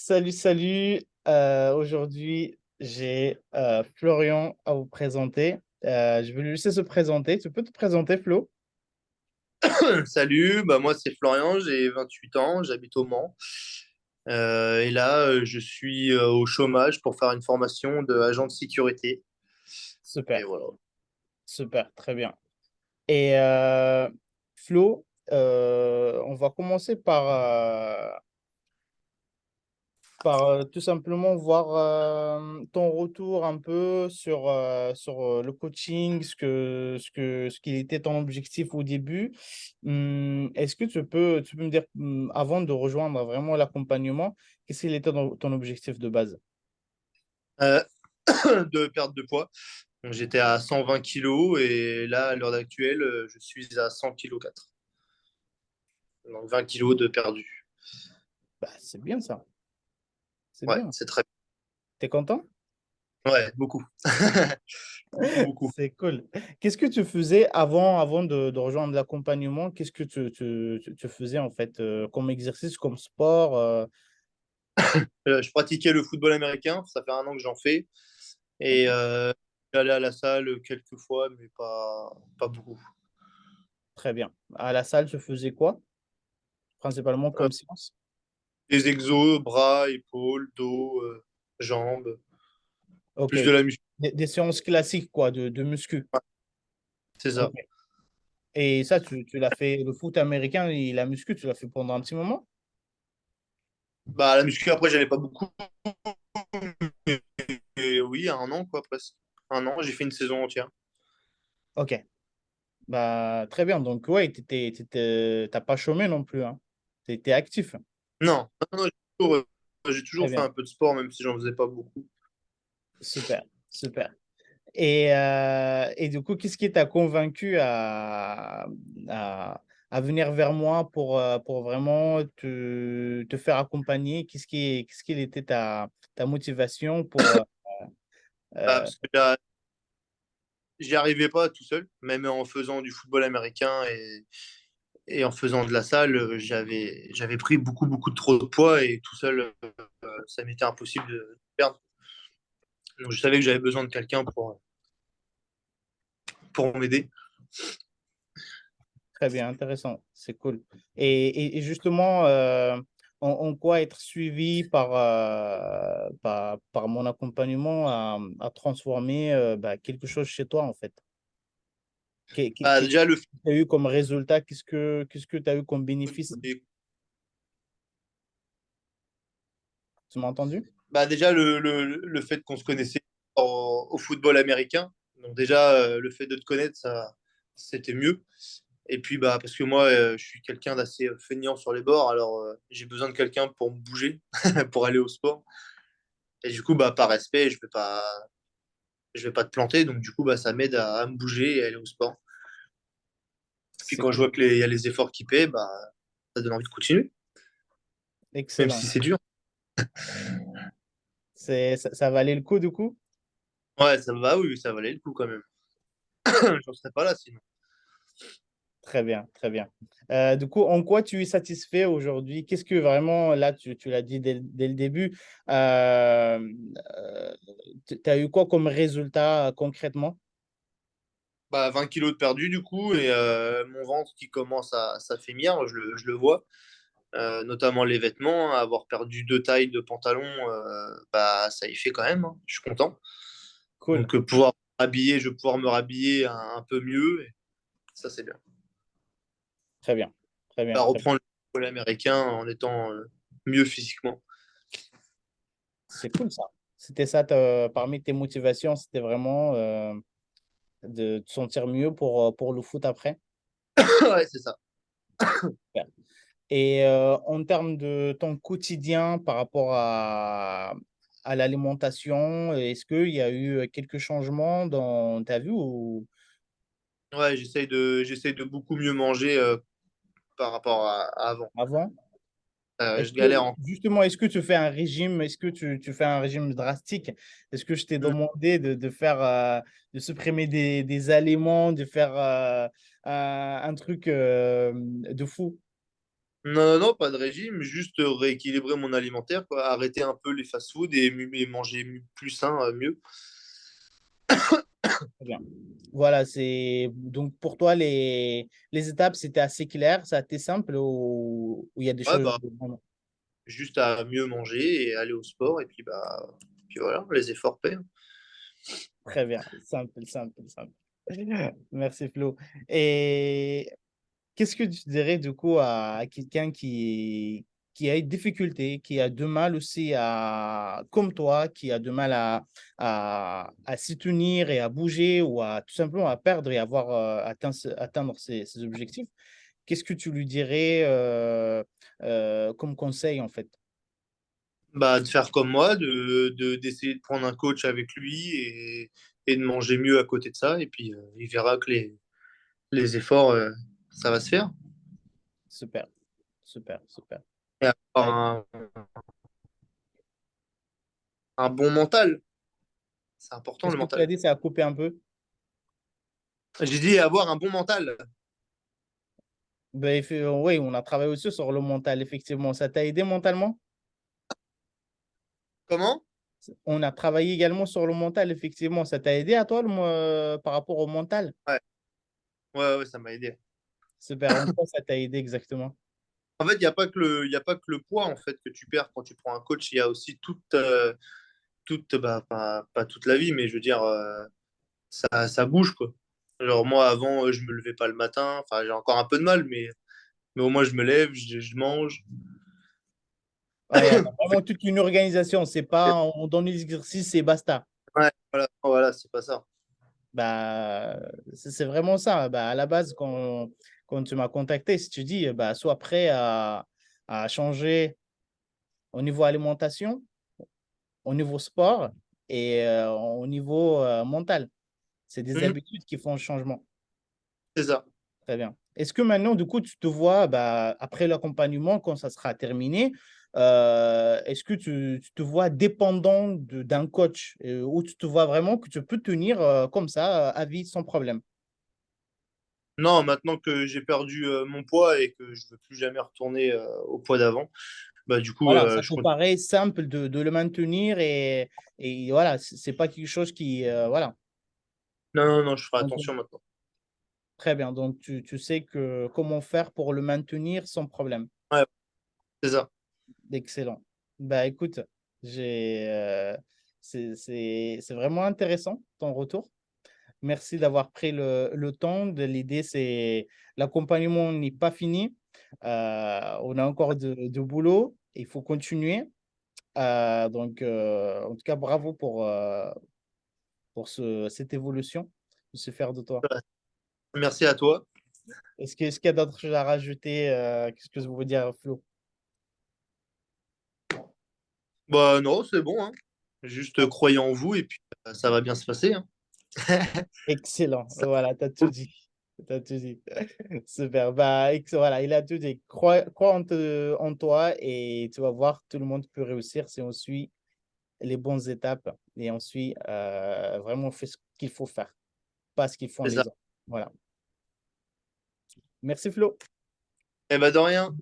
Salut, salut. Aujourd'hui, j'ai Florian à vous présenter. Je vais lui laisser se présenter. Tu peux te présenter, Flo? Salut, bah moi c'est Florian, j'ai 28 ans, j'habite au Mans. Et là, je suis au chômage pour faire une formation d'agent de sécurité. Et Super, voilà. super, très bien. Et Flo, on va commencer par tout simplement voir ton retour un peu sur le coaching, ce qu'il était ton objectif au début. Est-ce que tu peux me dire, avant de rejoindre vraiment l'accompagnement, qu'est-ce qu'il était ton objectif de base? Euh, de perte de poids. Donc, j'étais à 120 kilos et là, à l'heure actuelle, je suis à 100 kg 4. Donc 20 kilos de perdu. Bah, c'est bien ça, c'est Ouais, bien. c'est très T'es content? bien. Ouais, beaucoup. Beaucoup, beaucoup. C'est cool. Qu'est-ce que tu faisais avant de rejoindre l'accompagnement? Qu'est-ce que tu faisais en fait comme exercice, comme sport? Je pratiquais le football américain, ça fait un an que j'en fais. Ok. Et j'allais à la salle quelques fois, mais pas beaucoup. Très bien. À la salle, tu faisais quoi? Principalement Euh, comme séance? Des exos, bras, épaules, dos, jambes, Ok. plus de la muscu. Des séances classiques, quoi, de muscu. Ouais, c'est Ok. ça. Et ça, tu l'as fait, le foot américain et la muscu, tu l'as fait pendant un petit moment? Bah, la muscu, après, j'allais pas beaucoup. Et oui, un an, quoi, presque. Un an, j'ai fait une saison entière. Ok. Bah, très bien. Donc, ouais, t'as pas chômé non plus, hein. T'étais actif. Non, non, non, j'ai Très toujours fait bien. un peu de sport, même si j'en faisais pas beaucoup. Super, super. Et du coup, qu'est-ce qui t'a convaincu à, à venir vers moi pour vraiment te faire accompagner? Qu'est-ce qui était ta motivation pour... Bah, euh, parce que là, j'y arrivais pas tout seul, même en faisant du football américain et en faisant de la salle, j'avais pris beaucoup, beaucoup de trop de poids et tout seul, ça m'était impossible de perdre. Donc, je savais que j'avais besoin de quelqu'un pour m'aider. Très bien, intéressant, c'est cool. Et justement, en quoi être suivi par mon accompagnement à transformer bah, quelque chose chez toi, en fait? Bah, déjà, le fait Tu as eu comme résultat? Qu'est-ce que tu as eu comme bénéfice? de- Tu m'as entendu? bah, déjà, le fait qu'on se connaissait au football américain. Donc, déjà, le fait de te connaître, ça, c'était mieux. Et puis, bah, parce que moi, je suis quelqu'un d'assez feignant sur les bords, alors j'ai besoin de quelqu'un pour me bouger, pour aller au sport. Et du coup, bah, par respect, je vais pas te planter. Donc, du coup, bah, ça m'aide à me bouger et à aller au sport. Puis, C'est quand je cool. vois qu'il y a les efforts qui paient, bah, ça donne envie de continuer, même si Excellent. c'est dur. Ça valait le coup, du coup? Ouais, ça va, oui, ça valait le coup quand même. J'en serais pas là sinon. Très bien, très bien. Du coup, en quoi tu es satisfait aujourd'hui? Qu'est-ce que vraiment, là, tu l'as dit dès le début, tu as eu quoi comme résultat concrètement? Bah, 20 kilos de perdu du coup, et mon ventre qui commence à s'affaiblir, je le vois. Notamment les vêtements, avoir perdu 2 tailles de pantalon, bah, ça y fait quand même, hein. Je suis content. Cool, Donc, je vais pouvoir me rhabiller un peu mieux, et ça c'est bien. très bien, très bien, Bah, très bien. reprendre le football américain en étant mieux physiquement. C'est cool ça. C'était ça, parmi tes motivations, c'était vraiment de te sentir mieux pour le foot après. Ouais, c'est ça. Super. Et en termes de ton quotidien par rapport à l'alimentation, est-ce qu'il y a eu quelques changements dans ta vie ou Ouais, j'essaye de beaucoup mieux manger par rapport à avant. avant? Est-ce Je que, galère en... justement, est-ce que tu fais un régime? Est-ce que tu fais un régime drastique? Est-ce que je t'ai demandé de faire, de supprimer des aliments, de faire un truc de fou? Non, non, non, pas de régime, juste rééquilibrer mon alimentaire, quoi. Arrêter un peu les fast-food et manger plus sain, mieux. Très bien. Voilà, c'est donc pour toi, les étapes, c'était assez clair, ça a été simple ou il y a des Ouais, choses. bah, juste à mieux manger et aller au sport, et puis, bah, puis voilà, les efforts paient. Très bien, simple, simple, simple. Merci Flo. Et qu'est-ce que tu dirais du coup à quelqu'un qui a une difficulté, qui a du mal aussi à, comme toi, qui a du mal à s'y tenir et à bouger ou à tout simplement à perdre et avoir atteindre ses objectifs? Qu'est-ce que tu lui dirais comme conseil en fait? Bah, de faire comme moi, d'essayer de prendre un coach avec lui et de manger mieux à côté de ça. Et puis, il verra que les efforts, ça va se faire. Super, super, super. Et Ouais. avoir un bon mental. C'est important, Qu'est-ce le que tu as mental. dit? Ça a coupé un peu. J'ai dit avoir un bon mental. Ben, oui, on a travaillé aussi sur le mental, effectivement. Ça t'a aidé mentalement? Comment? On a travaillé également sur le mental, effectivement. Ça t'a aidé à toi par rapport au mental? Ouais, ouais, ouais, ça m'a aidé. Super. En quoi ça t'a aidé exactement? En fait, il y a pas que le poids en fait que tu perds quand tu prends un coach. Il y a aussi bah, pas toute la vie, mais je veux dire, ça bouge quoi. Genre moi avant, je me levais pas le matin. Enfin, j'ai encore un peu de mal, mais au moins je me lève, je mange. Ouais, il y a vraiment toute une organisation. C'est pas on donne les exercices et basta. Ouais, voilà, voilà, c'est pas ça. Bah, c'est vraiment ça. Bah, à la base, quand tu m'as contacté, si tu dis, bah, sois prêt à changer au niveau alimentation, au niveau sport et au niveau mental. C'est des Mhm, habitudes qui font le changement. c'est ça. Très bien. Est-ce que maintenant, du coup, tu te vois, bah, après l'accompagnement, quand ça sera terminé, est-ce que tu te vois dépendant d'un coach ou tu te vois vraiment que tu peux tenir comme ça à vie sans problème? Non, maintenant que j'ai perdu mon poids et que je veux plus jamais retourner au poids d'avant, bah du coup, Voilà, ça je te continue. paraît simple de le maintenir et voilà, c'est pas quelque chose qui, voilà. Non, non, non, je ferai Donc, attention maintenant. très bien. Donc, tu sais comment faire pour le maintenir sans problème. Ouais, c'est ça. Excellent. Bah, écoute, c'est vraiment intéressant ton retour. Merci d'avoir pris le temps. L'idée, c'est l'accompagnement n'est pas fini. On a encore de boulot. Il faut continuer. En tout cas, bravo pour cette évolution, de se faire de toi. Merci à toi. Est-ce qu'il y a d'autres choses à rajouter? Qu'est-ce que vous voulez dire, Flo? Bah non, c'est bon, hein. Juste croyez en vous et puis ça va bien se passer, hein. Excellent. Ça Voilà, tu as tout dit. T'as tout dit. Super. Bah, voilà, il a tout dit. Crois en toi et tu vas voir, tout le monde peut réussir si on suit les bonnes étapes et on suit vraiment on fait ce qu'il faut faire, pas ce qu'ils font c'est ça. les autres. Voilà. Merci Flo. Eh ben de rien.